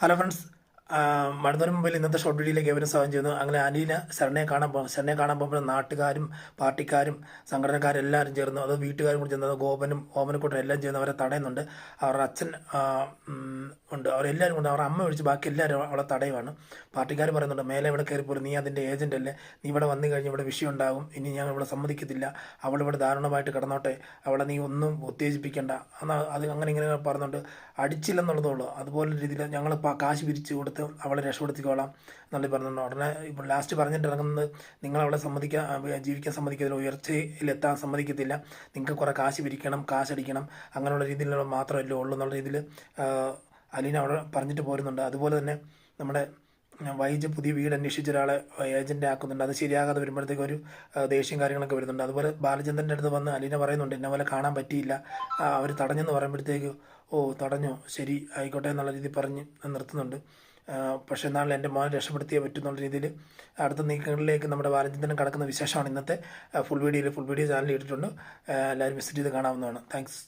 Hello friends, മടുന്നതിന് മുമ്പിൽ ഇന്നത്തെ short വീഡിയോയിലേക്ക് എവരും സ്വാഗതം ചെയ്യുന്നു. അങ്ങനെ അലീന ശരണയെ കാണാൻ പോകുമ്പോൾ നാട്ടുകാരും പാർട്ടിക്കാരും സംഘടനക്കാരും എല്ലാവരും ചേർന്നു, അത് വീട്ടുകാരും കൂടി ചേർന്ന്, ഗോപനും ഓമനക്കൂട്ടും എല്ലാം ചേർന്ന് അവരെ തടയുന്നുണ്ട്. അവരുടെ അച്ഛൻ ഉണ്ട്, അവരെല്ലാവരും കൊണ്ട് അവരുടെ അമ്മ ഒഴിച്ച് ബാക്കി എല്ലാവരും അവളെ തടയുവാണ്. പാർട്ടിക്കാർ പറയുന്നുണ്ട്, മേലെ ഇവിടെ കയറിപ്പോലും നീ അതിൻ്റെ ഏജൻ്റ് അല്ലേ, നീ ഇവിടെ വന്നു കഴിഞ്ഞ് ഇവിടെ വിഷയം ഉണ്ടാകും, ഇനി ഞങ്ങൾ ഇവിടെ സമ്മതിക്കത്തില്ല, അവളിവിടെ ദാരുണമായിട്ട് കിടന്നോട്ടെ, അവളെ നീ ഒന്നും ഉത്തേജിപ്പിക്കേണ്ട, അത് അങ്ങനെ ഇങ്ങനെ പറഞ്ഞുകൊണ്ട് അടിച്ചില്ലെന്നുള്ളതുള്ളൂ. അതുപോലെ രീതിയിൽ ഞങ്ങൾ കാശ് പിരിച്ച് കൊടുത്ത് അവളെ രക്ഷപ്പെടുത്തിക്കോളാം എന്നുള്ളത് പറഞ്ഞിട്ടുണ്ട്. ഉടനെ ഇപ്പോൾ ലാസ്റ്റ് പറഞ്ഞിട്ട് ഇറങ്ങുന്നത്, നിങ്ങളവളെ ജീവിക്കാൻ സമ്മതിക്കത്തില്ല, ഉയർച്ചയിലെത്താൻ സമ്മതിക്കത്തില്ല, നിങ്ങൾക്ക് കുറേ കാശ് പിരിക്കണം, കാശടിക്കണം, അങ്ങനെയുള്ള രീതിയിലുള്ള മാത്രമല്ലേ ഉള്ളൂ എന്നുള്ള രീതിയിൽ അലീന അവിടെ പറഞ്ഞിട്ട് പോരുന്നുണ്ട്. അതുപോലെ തന്നെ നമ്മുടെ വൈജ് പുതിയ വീട് അന്വേഷിച്ച ഒരാളെ ഏജൻ്റ് ആക്കുന്നുണ്ട്. അത് ശരിയാകാതെ വരുമ്പോഴത്തേക്ക് ഒരു ദേഷ്യം കാര്യങ്ങളൊക്കെ വരുന്നുണ്ട്. അതുപോലെ ബാലചന്ദ്രൻ്റെ അടുത്ത് വന്ന് അലീന പറയുന്നുണ്ട്, എന്നെ പോലെ കാണാൻ പറ്റിയില്ല, അവർ തടഞ്ഞെന്ന് പറയുമ്പോഴത്തേക്ക് തടഞ്ഞോ, ശരി ആയിക്കോട്ടെ എന്നുള്ള രീതിയിൽ പറഞ്ഞ് നിർത്തുന്നുണ്ട്. പക്ഷേ എന്നാലും എൻ്റെ മോനെ രക്ഷപ്പെടുത്തിയേ പറ്റുന്നുള്ള രീതിയിൽ അടുത്ത നീക്കങ്ങളിലേക്ക് നമ്മുടെ ബാലചന്ദ്രൻ കടക്കുന്ന വിശേഷമാണ് ഇന്നത്തെ ഫുൾ വീഡിയോ ചാനലിൽ ഇട്ടിട്ടുണ്ട്. എല്ലാവരും വിസിറ്റ് ചെയ്ത് കാണാവുന്നതാണ്. താങ്ക്സ്.